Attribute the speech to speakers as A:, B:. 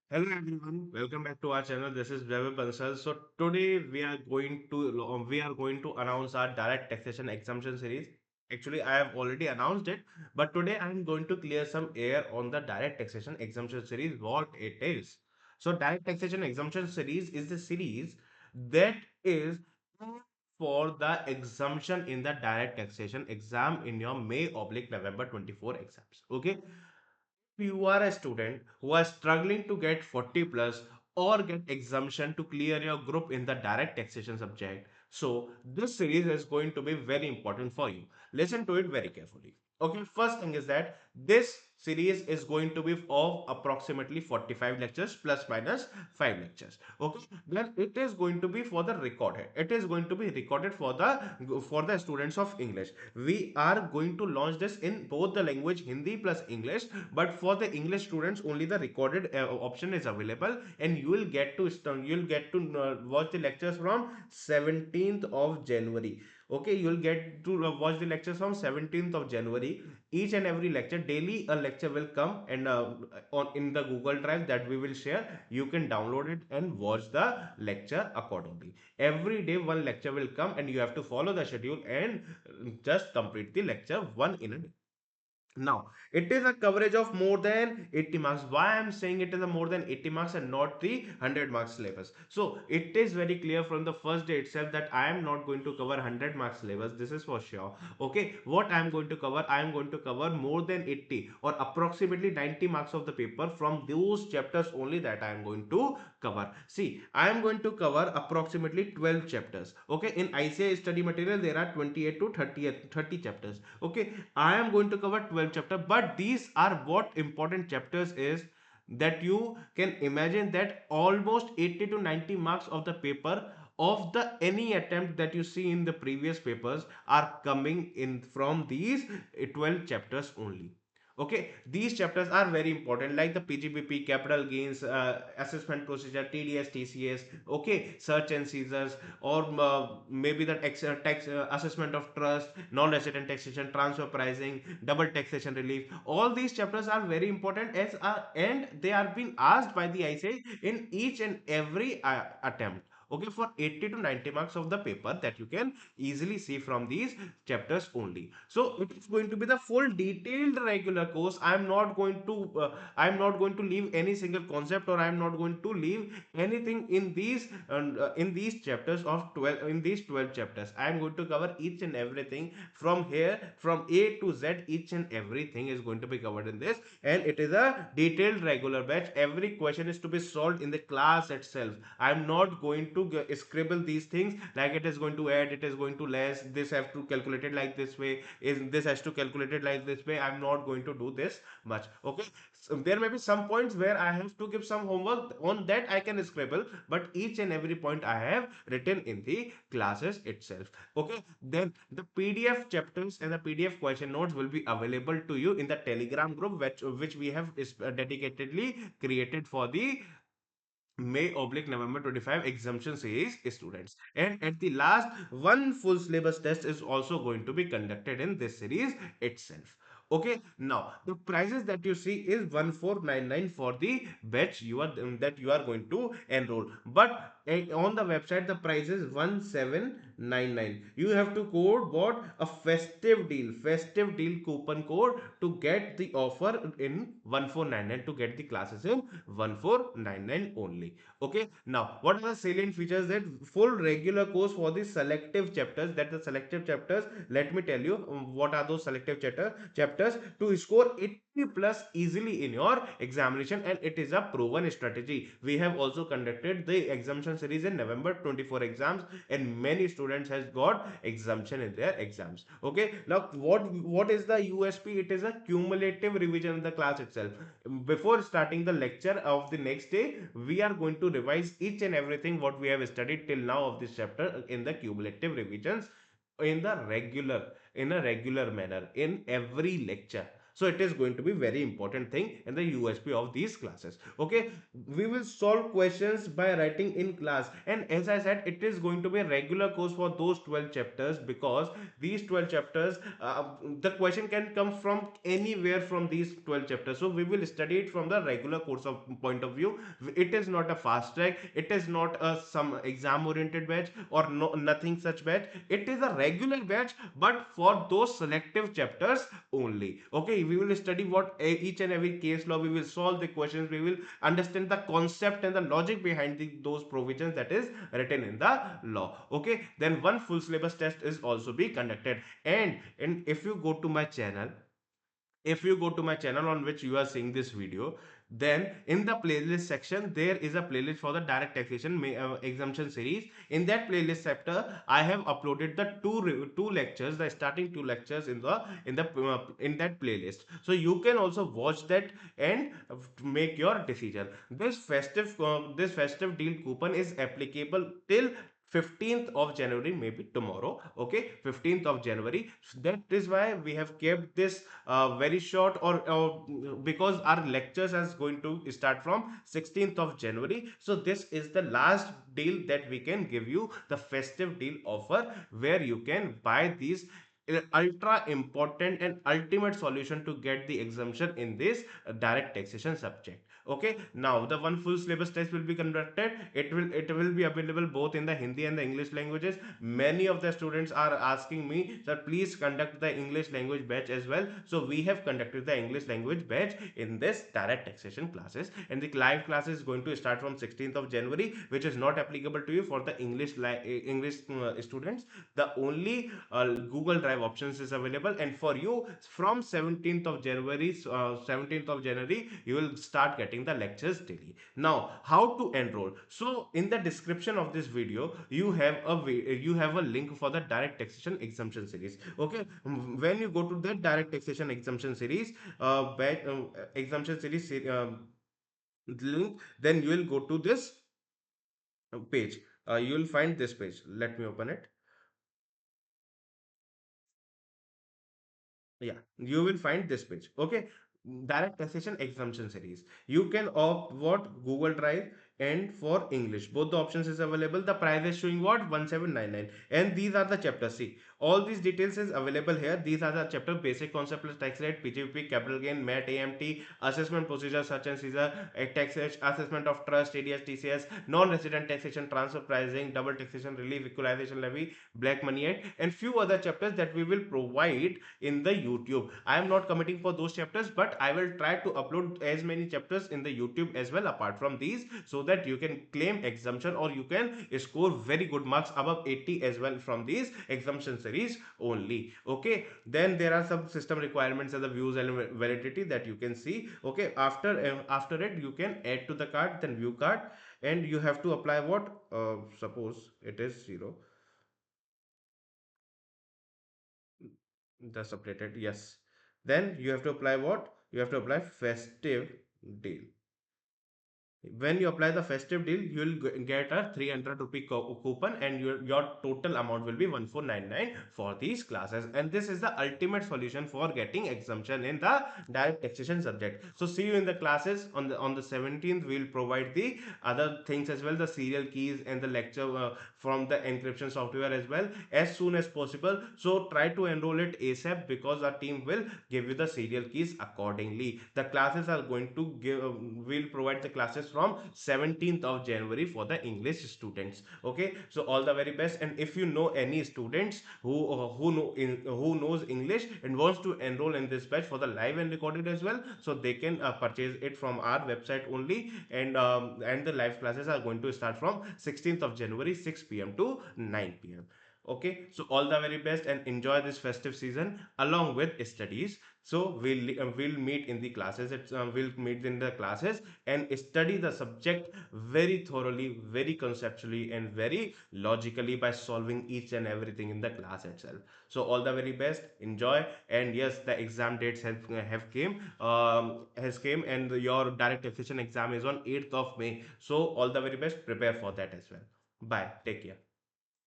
A: Hello everyone, welcome back to our channel. This is Vaibhav Bansal. So today we are going to announce our direct taxation exemption series. Actually, I have already announced it, but today I am going to clear some air on the direct taxation exemption series, what it is. So direct taxation exemption series is the series that is for the exemption in the direct taxation exam in your May oblique November 24 exams. Okay, you are a student who are struggling to get 40 plus or get exemption to clear your group in the direct taxation subject, so this series is going to be very important for you. Listen to it very carefully. Okay, first thing is that this series is going to be of approximately 45 lectures plus minus 5 lectures. Okay, then it is going to be for the recorded, it is going to be recorded for the students of English. We are going to launch this in both the language Hindi plus English, but for the English students only the recorded option is available, and you will get to watch the lectures from 17th of January. Okay, you'll get to watch the lectures from 17th of January. Each and every lecture, daily a lecture will come, and on in the Google Drive that we will share, you can download it and watch the lecture accordingly. Every day one lecture will come, and you have to follow the schedule and just complete the lecture one in a day. Now, it is a coverage of more than 80 marks. Why I'm saying it is a more than 80 marks and not the 100 marks syllabus? So, it is very clear from the first day itself that I am not going to cover 100 marks syllabus. This is for sure. Okay, what I am going to cover? I am going to cover more than 80 or approximately 90 marks of the paper from those chapters only that I am going to cover. See, I am going to cover approximately 12 chapters. Okay, in ICA study material, there are 28 to 30 chapters. Okay, I am going to cover 12 chapter, but these are what important chapters is that you can imagine that almost 80 to 90 marks of the paper of the any attempt that you see in the previous papers are coming in from these 12 chapters only. Okay, these chapters are very important, like the PGBP, capital gains, assessment procedure, TDS, TCS, okay, search and seizures, or maybe the tax assessment of trust, non-resident taxation, transfer pricing, double taxation relief. All these chapters are very important and they are being asked by the ICA in each and every attempt. Okay, for 80 to 90 marks of the paper that you can easily see from these chapters only. So it is going to be the full detailed regular course. I'm not going to leave any single concept, or I'm not going to leave anything in these chapters of 12, in these 12 chapters. I'm going to cover each and everything from here, from A to Z. Each and everything is going to be covered in this, and it is a detailed regular batch. Every question is to be solved in the class itself. I'm not going to scribble these things like it is going to add, it is going to less, this have to calculate it like this way, is this has to calculate it like this way. I'm not going to do this much. Okay, so there may be some points where I have to give some homework, on that I can scribble, but each and every point I have written in the classes itself. Okay, then the PDF chapters and the PDF question notes will be available to you in the Telegram group, which we have dedicatedly created for the May oblique November 25 exemption series students. And at the last, one full syllabus test is also going to be conducted in this series itself. Okay, now the prices that you see is 1499 for the batch that you are going to enroll. But on the website the price is 1799. You have to code what a festive deal coupon code to get the offer in 1499, to get the classes in 1499 only. Okay, now what are the salient features? That full regular course for the selective chapters, that the selective chapters, let me tell you what are those selective chapters to score 80 plus easily in your examination, and it is a proven strategy. We have also conducted the exemption series in November 24 exams, and many students has got exemption in their exams. Okay, now what is the USP? It is a cumulative revision in the class itself. Before starting the lecture of the next day, we are going to revise each and everything what we have studied till now of this chapter in the cumulative revisions, in a regular manner in every lecture. So it is going to be very important thing in the USP of these classes. Okay, we will solve questions by writing in class, and as I said, it is going to be a regular course for those 12 chapters, because these 12 chapters, the question can come from anywhere from these 12 chapters. So we will study it from the regular course of point of view. It is not a fast track, it is not a some exam oriented batch, or no, nothing such batch. It is a regular batch, but for those selective chapters only. Okay, we will study what each and every case law, we will solve the questions, we will understand the concept and the logic behind those provisions that is written in the law. Okay, then one full syllabus test is also be conducted. And if you go to my channel, if you go to my channel on which you are seeing this video, then in the playlist section there is a playlist for the direct taxation exemption series. In that playlist chapter, I have uploaded the two lectures, the starting two lectures in that playlist, so you can also watch that and make your decision. This festive deal coupon is applicable till 15th of January, maybe tomorrow. Okay, 15th of January. So that is why we have kept this very short, or because our lectures is going to start from 16th of January. So this is the last deal that we can give you, the festive deal offer, where you can buy these ultra important and ultimate solution to get the exemption in this direct taxation subject. Okay, now the one full syllabus test will be conducted. It will be available both in the Hindi and the English languages. Many of the students are asking me that please conduct the English language batch as well. So we have conducted the English language batch in this direct taxation classes, and the live class is going to start from 16th of January, which is not applicable to you for the English students. The only Google Drive options is available, and for you from 17th of January you will start getting the lectures daily. Now, how to enroll? So in the description of this video you have a link for the direct taxation exemption series. Okay, when you go to that direct taxation exemption series exemption series link, then you will go to this page. You will find this page. Let me open it. Yeah, you will find this page. Okay, direct taxation exemption series. You can opt what Google Drive, and for English both the options is available. The price is showing what 1799, and these are the chapters. See, all these details is available here. These are the chapter: basic concept plus tax rate, PGBP, capital gain, MAT, AMT, assessment procedure such as Caesar, taxation, assessment of trust, TDS, TCS, non-resident taxation, transfer pricing, double taxation relief, equalization levy, black money act, and few other chapters that we will provide in the YouTube. I am not committing for those chapters, but I will try to upload as many chapters in the YouTube as well apart from these, so that you can claim exemption, or you can score very good marks above 80 as well from these exemption series only. Okay, then there are some system requirements and the views and validity that you can see. Okay, after it you can add to the cart, then view cart, and you have to apply what, suppose it is 0. That's updated, yes. Then you have to apply what? You have to apply festive deal. When you apply the festive deal, you will get a 300 rupee coupon, and your total amount will be 1499 for these classes. And this is the ultimate solution for getting exemption in the direct taxation subject. So see you in the classes on the 17th. We will provide the other things as well, the serial keys and the lecture from the encryption software as well, as soon as possible. So try to enroll it ASAP, because our team will give you the serial keys accordingly. The classes are going to give, will provide the classes from 17th of January for the English students. Okay, so all the very best. And if you know any students who knows English and wants to enroll in this batch for the live and recorded as well, so they can purchase it from our website only. And the live classes are going to start from 16th of January, 6 p.m. to 9 p.m. Okay, so all the very best and enjoy this festive season along with studies. So we'll meet in the classes. We'll meet in the classes and study the subject very thoroughly, very conceptually, and very logically by solving each and everything in the class itself. So all the very best. Enjoy. And yes, the exam dates has came, and your direct taxation exam is on 8th of May. So all the very best. Prepare for that as well. Bye. Take care.